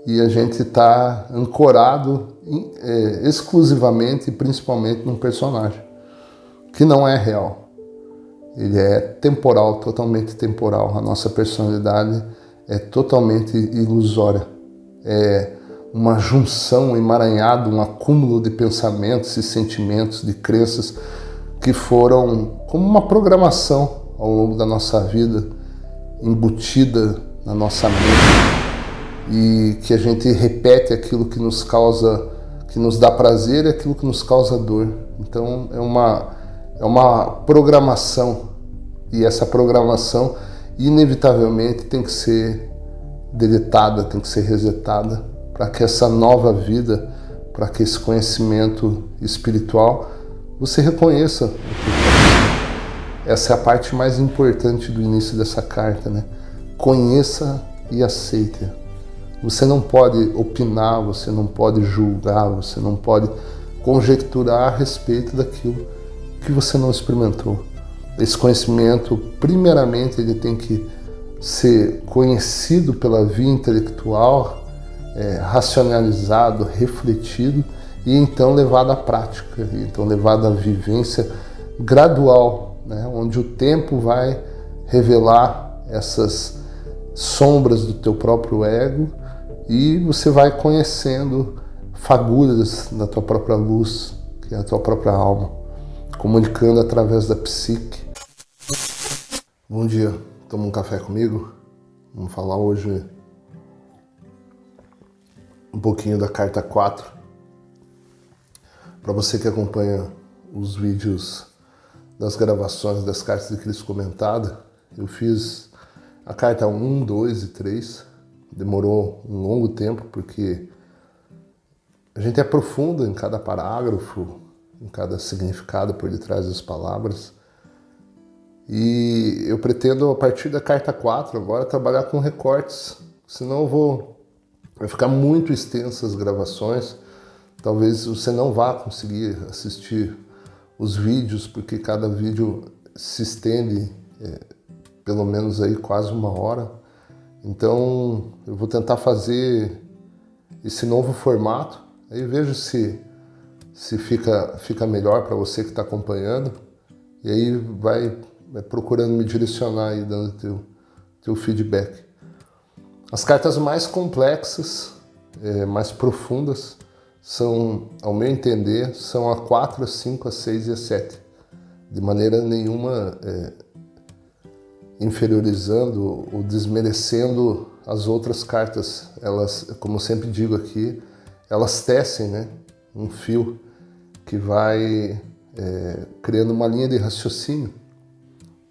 e a gente está ancorado exclusivamente e principalmente num personagem que não é real. Ele é temporal, totalmente temporal. A nossa personalidade é totalmente ilusória. É uma junção, um emaranhado, um acúmulo de pensamentos e sentimentos, de crenças que foram como uma programação ao longo da nossa vida, embutida na nossa mente, e que a gente repete aquilo que nos causa, que nos dá prazer e aquilo que nos causa dor. Então é uma programação, e essa programação inevitavelmente tem que ser deletada, tem que ser resetada, para que essa nova vida, para que esse conhecimento espiritual você reconheça. Essa é a parte mais importante do início dessa carta, né? Conheça e aceite. Você não pode opinar, você não pode julgar, você não pode conjecturar a respeito daquilo que você não experimentou. Esse conhecimento, primeiramente, ele tem que ser conhecido pela via intelectual, racionalizado, refletido, e então levado à prática, e então levado à vivência gradual, né? Onde o tempo vai revelar essas sombras do teu próprio ego, e você vai conhecendo fagulhas da tua própria luz, que é a tua própria alma, comunicando através da psique. Bom dia, toma um café comigo? Vamos falar hoje um pouquinho da carta 4. Para você que acompanha os vídeos das gravações das cartas de Cristo comentada, eu fiz a carta 1, 2 e 3. Demorou um longo tempo porque a gente aprofunda em cada parágrafo, em cada significado por detrás das palavras. E eu pretendo, a partir da carta 4 agora, trabalhar com recortes, senão vai ficar muito extensas as gravações. Talvez você não vá conseguir assistir os vídeos, porque cada vídeo se estende pelo menos aí quase 1 hora. Então eu vou tentar fazer esse novo formato, aí vejo se fica melhor para você que está acompanhando, e aí vai procurando me direcionar aí, dando teu feedback. As cartas mais complexas, mais profundas, são, ao meu entender, são a 4, a 5, a 6 e a 7. De maneira nenhuma inferiorizando ou desmerecendo as outras cartas. Elas, como eu sempre digo aqui, elas tecem, né, um fio que vai criando uma linha de raciocínio.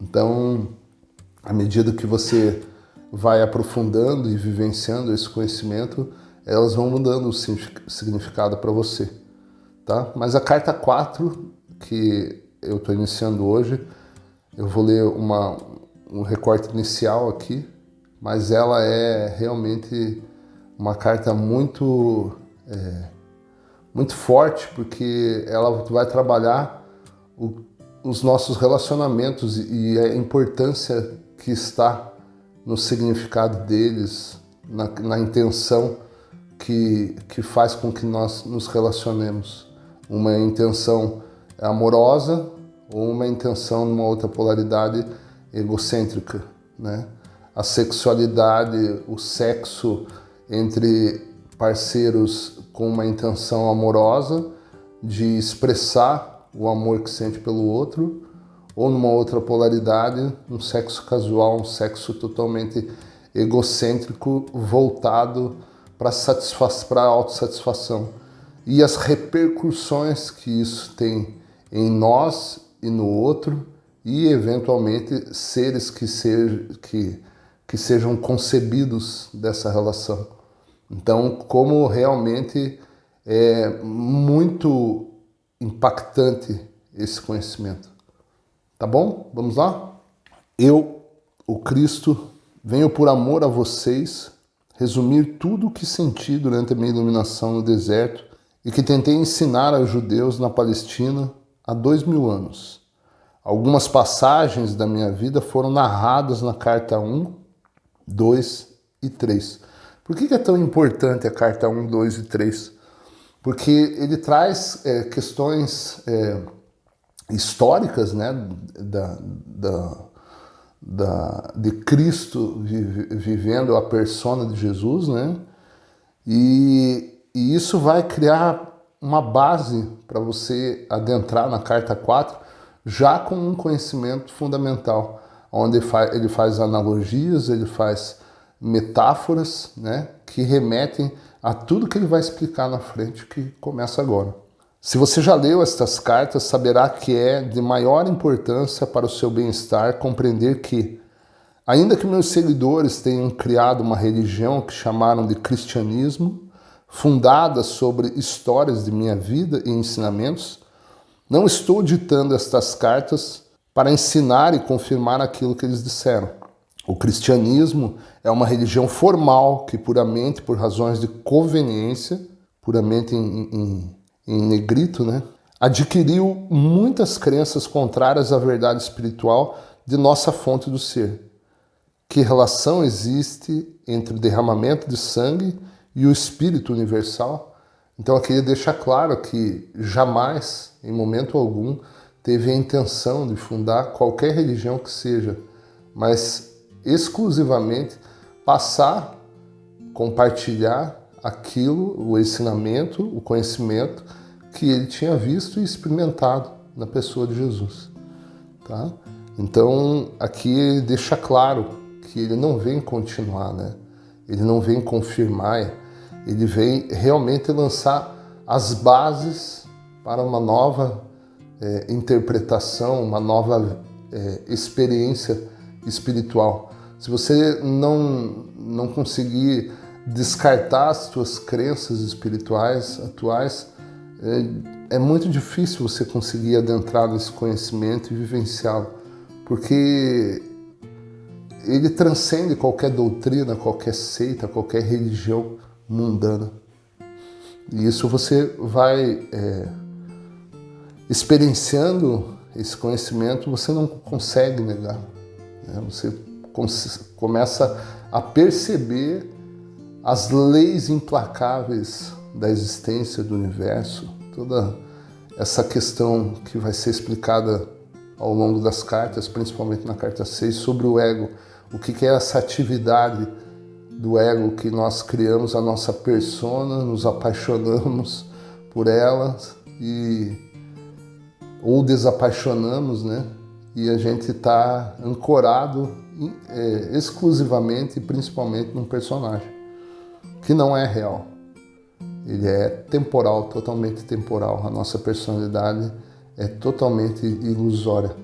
Então, à medida que você vai aprofundando e vivenciando esse conhecimento, elas vão mudando o significado para você, tá? Mas a carta 4, que eu estou iniciando hoje, eu vou ler um recorte inicial aqui, mas ela é realmente uma carta muito forte, porque ela vai trabalhar os nossos relacionamentos e a importância que está no significado deles, na intenção que faz com que nós nos relacionemos. Uma intenção amorosa ou uma intenção numa outra polaridade egocêntrica, né? A sexualidade, o sexo entre parceiros com uma intenção amorosa de expressar o amor que sente pelo outro, ou numa outra polaridade, um sexo casual, um sexo totalmente egocêntrico, voltado para a autossatisfação. E as repercussões que isso tem em nós e no outro, e eventualmente seres que sejam concebidos dessa relação. Então, como realmente é muito impactante esse conhecimento. Tá bom? Vamos lá? Eu, o Cristo, venho por amor a vocês resumir tudo o que senti durante a minha iluminação no deserto e que tentei ensinar aos judeus na Palestina há 2000 anos. Algumas passagens da minha vida foram narradas na carta 1, 2 e 3. Por que é tão importante a carta 1, 2 e 3? Porque ele traz questões históricas, né, de Cristo vivendo a persona de Jesus, né? E isso vai criar uma base para você adentrar na carta 4 já com um conhecimento fundamental, onde ele faz analogias, ele faz metáforas, né, que remetem a tudo que ele vai explicar na frente, que começa agora. Se você já leu estas cartas, saberá que é de maior importância para o seu bem-estar compreender que, ainda que meus seguidores tenham criado uma religião que chamaram de cristianismo, fundada sobre histórias de minha vida e ensinamentos, não estou ditando estas cartas para ensinar e confirmar aquilo que eles disseram. O cristianismo é uma religião formal que puramente por razões de conveniência, puramente em negrito, né, adquiriu muitas crenças contrárias à verdade espiritual de nossa fonte do ser. Que relação existe entre o derramamento de sangue e o Espírito universal? Então aqui ele deixa claro que jamais, em momento algum, teve a intenção de fundar qualquer religião que seja, mas exclusivamente passar, compartilhar aquilo, o ensinamento, o conhecimento que ele tinha visto e experimentado na pessoa de Jesus. Tá? Então aqui ele deixa claro que ele não vem continuar, né? Ele não vem confirmar, ele vem realmente lançar as bases para uma nova interpretação, uma nova experiência espiritual. Se você não conseguir descartar as suas crenças espirituais atuais, é muito difícil você conseguir adentrar nesse conhecimento e vivenciá-lo, porque ele transcende qualquer doutrina, qualquer seita, qualquer religião mundana. E isso você vai experienciando esse conhecimento, você não consegue negar. Né? Você começa a perceber as leis implacáveis da existência do universo, toda essa questão que vai ser explicada ao longo das cartas, principalmente na carta 6, sobre o ego. O que é essa atividade do ego que nós criamos a nossa persona, nos apaixonamos por ela ou desapaixonamos, né? E a gente está ancorado exclusivamente e principalmente num personagem que não é real. Ele é temporal, totalmente temporal. A nossa personalidade é totalmente ilusória.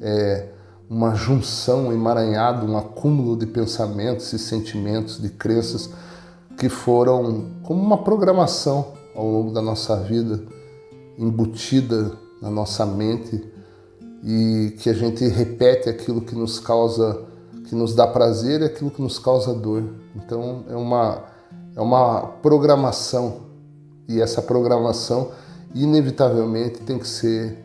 É uma junção, um emaranhado, um acúmulo de pensamentos e sentimentos, de crenças que foram como uma programação ao longo da nossa vida, embutida na nossa mente, e que a gente repete aquilo que nos causa, que nos dá prazer e aquilo que nos causa dor. Então é uma programação, e essa programação inevitavelmente tem que ser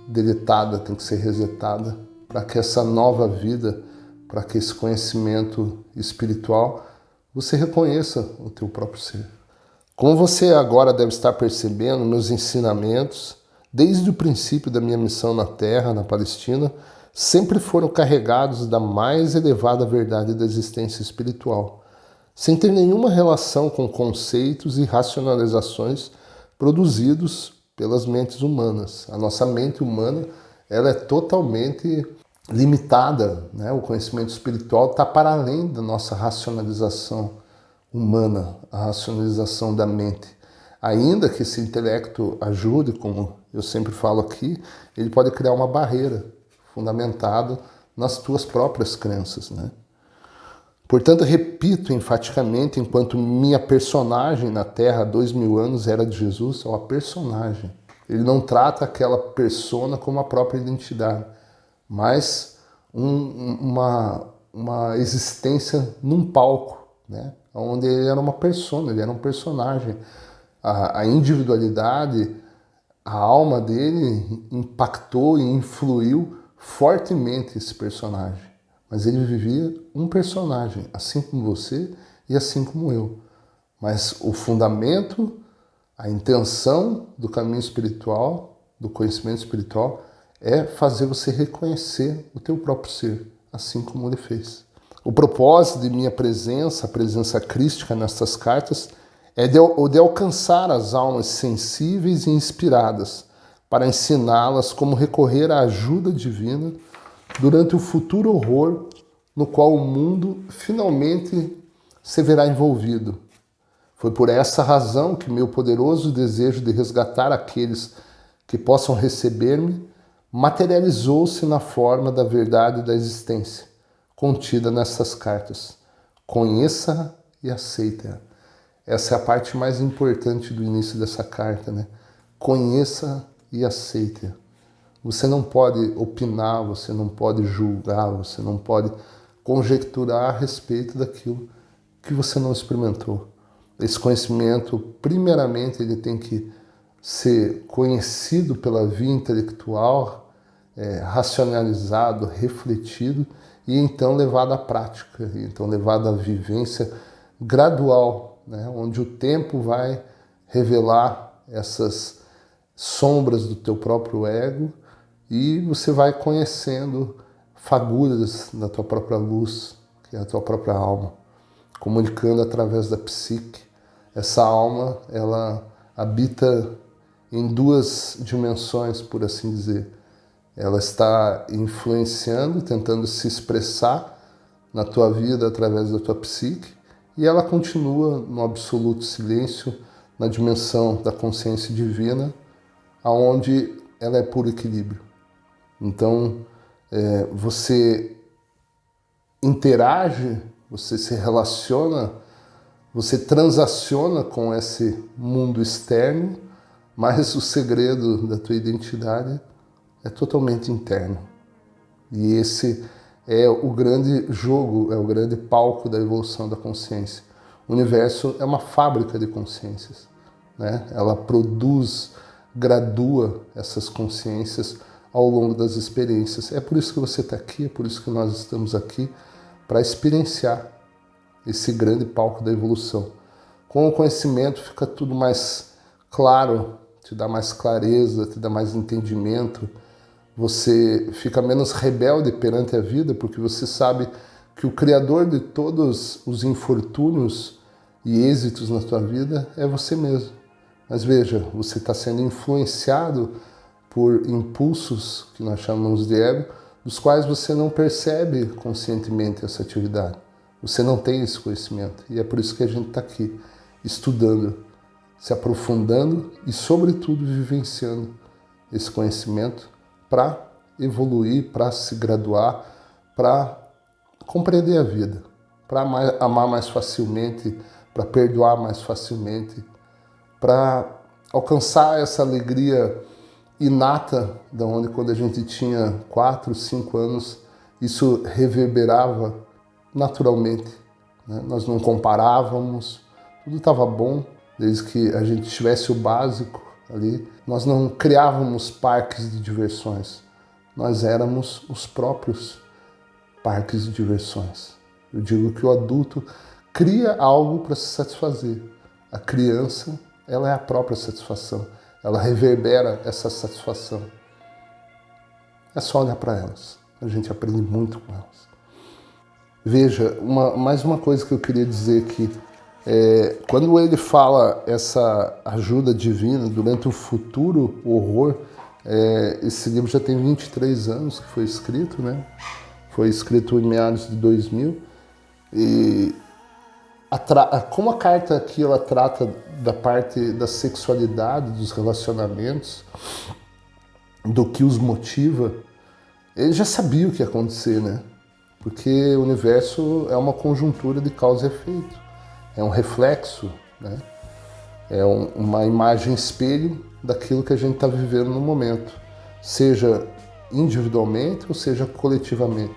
deletada, tem que ser resetada, para que essa nova vida, para que esse conhecimento espiritual, você reconheça o teu próprio ser. Como você agora deve estar percebendo, meus ensinamentos, desde o princípio da minha missão na Terra, na Palestina, sempre foram carregados da mais elevada verdade da existência espiritual, sem ter nenhuma relação com conceitos e racionalizações produzidos pelas mentes humanas. A nossa mente humana, ela é totalmente limitada, né? O conhecimento espiritual está para além da nossa racionalização humana, a racionalização da mente. Ainda que esse intelecto ajude, como eu sempre falo aqui, ele pode criar uma barreira fundamentada nas tuas próprias crenças, né? Portanto, repito enfaticamente, enquanto minha personagem na Terra há 2000 anos era de Jesus, é uma personagem. Ele não trata aquela persona como a própria identidade, mas uma existência num palco, né? Onde ele era uma persona, ele era um personagem. A individualidade, a alma dele impactou e influiu fortemente esse personagem. Mas ele vivia um personagem, assim como você e assim como eu. Mas o fundamento, a intenção do caminho espiritual, do conhecimento espiritual, é fazer você reconhecer o teu próprio ser, assim como ele fez. O propósito de minha presença, a presença crística nestas cartas, é de alcançar as almas sensíveis e inspiradas, para ensiná-las como recorrer à ajuda divina durante o futuro horror no qual o mundo finalmente se verá envolvido. Foi por essa razão que meu poderoso desejo de resgatar aqueles que possam receber-me materializou-se na forma da verdade da existência, contida nessas cartas. Conheça e aceita. Essa é a parte mais importante do início dessa carta, né? Conheça e aceite. Você não pode opinar, você não pode julgar, você não pode conjecturar a respeito daquilo que você não experimentou. Esse conhecimento, primeiramente, ele tem que ser conhecido pela via intelectual, racionalizado, refletido e então levado à prática, e então levado à vivência gradual, né? Onde o tempo vai revelar essas sombras do teu próprio ego e você vai conhecendo fagulhas da tua própria luz, que é a tua própria alma, comunicando através da psique. Essa alma, ela habita em duas dimensões, por assim dizer. Ela está influenciando, tentando se expressar na tua vida através da tua psique, e ela continua no absoluto silêncio, na dimensão da consciência divina, aonde ela é puro equilíbrio. Então, você interage, você se relaciona, você transaciona com esse mundo externo, mas o segredo da tua identidade é totalmente interno. E esse é o grande jogo, é o grande palco da evolução da consciência. O universo é uma fábrica de consciências, né? Ela produz, gradua essas consciências ao longo das experiências. É por isso que você está aqui, é por isso que nós estamos aqui, para experienciar esse grande palco da evolução. Com o conhecimento fica tudo mais claro, te dá mais clareza, te dá mais entendimento, você fica menos rebelde perante a vida, porque você sabe que o Criador de todos os infortúnios e êxitos na tua vida é você mesmo. Mas veja, você está sendo influenciado por impulsos que nós chamamos de ego, dos quais você não percebe conscientemente essa atividade. Você não tem esse conhecimento. E é por isso que a gente está aqui, estudando, se aprofundando e, sobretudo, vivenciando esse conhecimento para evoluir, para se graduar, para compreender a vida, para amar mais facilmente, para perdoar mais facilmente, para alcançar essa alegria inata, da onde quando a gente tinha 4, 5 anos, isso reverberava naturalmente, né? Nós não comparávamos, tudo estava bom, desde que a gente tivesse o básico ali. Nós não criávamos parques de diversões, nós éramos os próprios parques de diversões. Eu digo que o adulto cria algo para se satisfazer. A criança, ela é a própria satisfação. Ela reverbera essa satisfação. É só olhar para elas. A gente aprende muito com elas. Veja, mais uma coisa que eu queria dizer aqui. Quando ele fala essa ajuda divina durante o futuro horror, esse livro já tem 23 anos que foi escrito, né? Foi escrito em meados de 2000. E como a carta aqui ela trata da parte da sexualidade, dos relacionamentos, do que os motiva, ele já sabia o que ia acontecer, né? Porque o universo é uma conjuntura de causa e efeito, é um reflexo, né? É uma imagem espelho daquilo que a gente está vivendo no momento, seja individualmente ou seja coletivamente.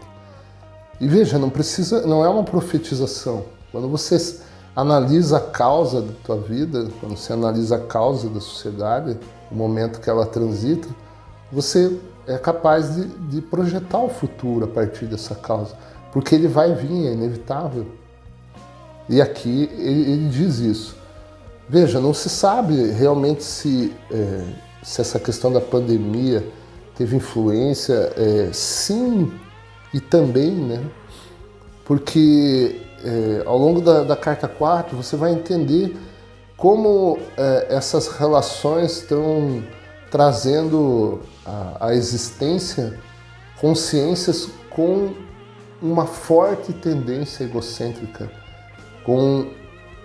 E veja, não é uma profetização. Quando você analisa a causa da tua vida, quando você analisa a causa da sociedade, o momento que ela transita, você é capaz de projetar o futuro a partir dessa causa, porque ele vai vir, é inevitável. E aqui ele diz isso. Veja, não se sabe realmente se essa questão da pandemia teve influência, sim e também, né? Porque ao longo da carta 4 você vai entender como essas relações estão trazendo à existência consciências com uma forte tendência egocêntrica, com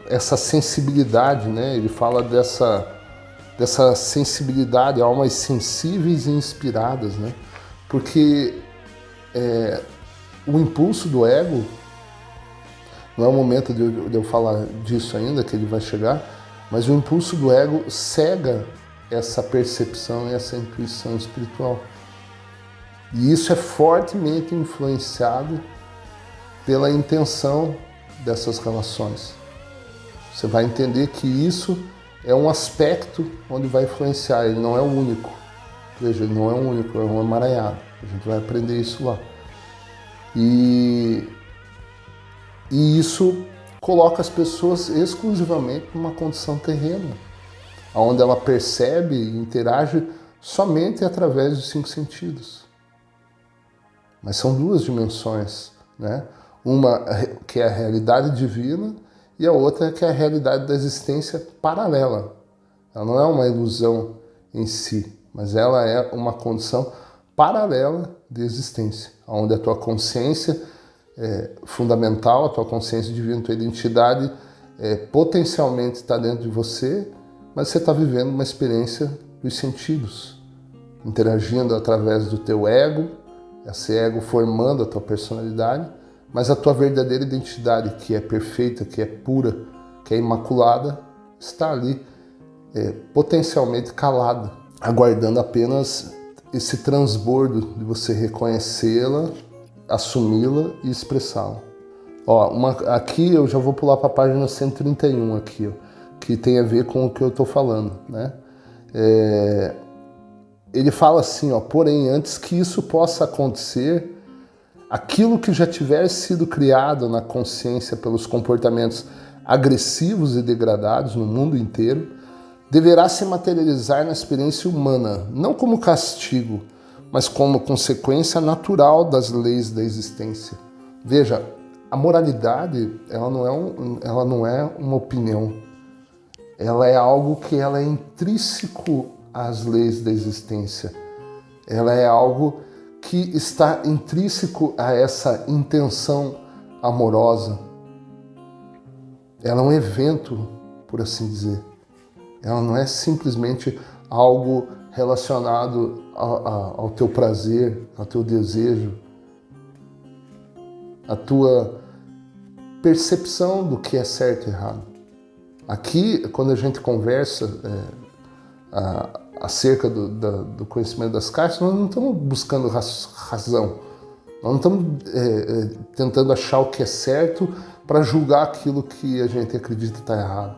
essa sensibilidade, né? Ele fala dessa sensibilidade, almas sensíveis e inspiradas, né? Porque o impulso do ego, não é o momento de eu falar disso ainda, que ele vai chegar, mas o impulso do ego cega essa percepção e essa intuição espiritual. E isso é fortemente influenciado pela intenção dessas relações. Você vai entender que isso é um aspecto onde vai influenciar, ele não é o único. Veja, ele não é o único, é um emaranhado. A gente vai aprender isso lá. E isso coloca as pessoas exclusivamente numa condição terrena, onde ela percebe e interage somente através dos 5 sentidos. Mas são 2 dimensões, né? Uma que é a realidade divina e a outra que é a realidade da existência paralela. Ela não é uma ilusão em si, mas ela é uma condição paralela de existência, onde a tua consciência fundamental, a tua consciência divina, a tua identidade potencialmente está dentro de você, mas você está vivendo uma experiência dos sentidos, interagindo através do teu ego, esse ego formando a tua personalidade, mas a tua verdadeira identidade, que é perfeita, que é pura, que é imaculada, está ali potencialmente calada, aguardando apenas esse transbordo de você reconhecê-la, assumi-la e expressá-la. Aqui eu já vou pular para a página 131 aqui, ó, que tem a ver com o que eu estou falando, né? Ele fala assim, ó, porém, antes que isso possa acontecer, aquilo que já tiver sido criado na consciência pelos comportamentos agressivos e degradados no mundo inteiro, deverá se materializar na experiência humana, não como castigo, mas como consequência natural das leis da existência. Veja, a moralidade, ela não é uma opinião. Ela é algo que ela é intrínseco às leis da existência. Ela é algo que está intrínseco a essa intenção amorosa. Ela é um evento, por assim dizer. Ela não é simplesmente algo relacionado ao teu prazer, ao teu desejo, à tua percepção do que é certo e errado. Aqui, quando a gente conversa acerca do conhecimento das caixas, nós não estamos buscando razão. Nós não estamos tentando achar o que é certo para julgar aquilo que a gente acredita estar errado.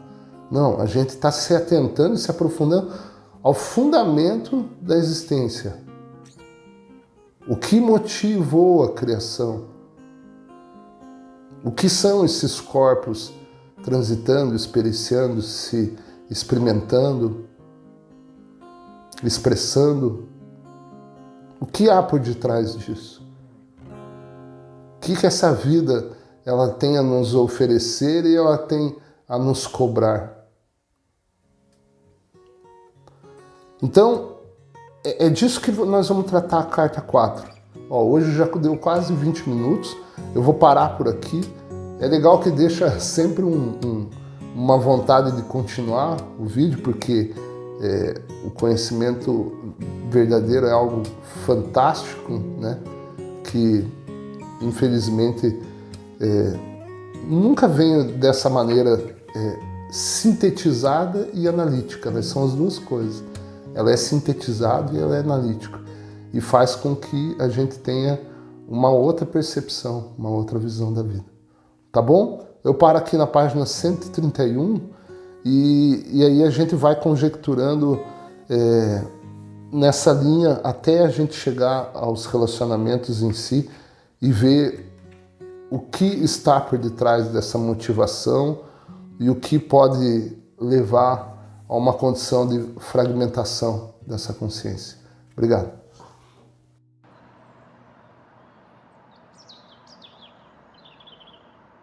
Não, a gente está se atentando e se aprofundando ao fundamento da existência. O que motivou a criação? O que são esses corpos transitando, experienciando, se experimentando, expressando? O que há por detrás disso? O que essa vida ela tem a nos oferecer e ela tem a nos cobrar? Então, é disso que nós vamos tratar a carta 4. Hoje já deu quase 20 minutos, eu vou parar por aqui. É legal que deixa sempre uma vontade de continuar o vídeo, porque o conhecimento verdadeiro é algo fantástico, né? Que infelizmente nunca vem dessa maneira sintetizada e analítica, né? São as 2 coisas. Ela é sintetizada e ela é analítica, e faz com que a gente tenha uma outra percepção, uma outra visão da vida. Tá bom? Eu paro aqui na página 131 e aí a gente vai conjecturando nessa linha até a gente chegar aos relacionamentos em si e ver o que está por detrás dessa motivação e o que pode levar a uma condição de fragmentação dessa consciência. Obrigado.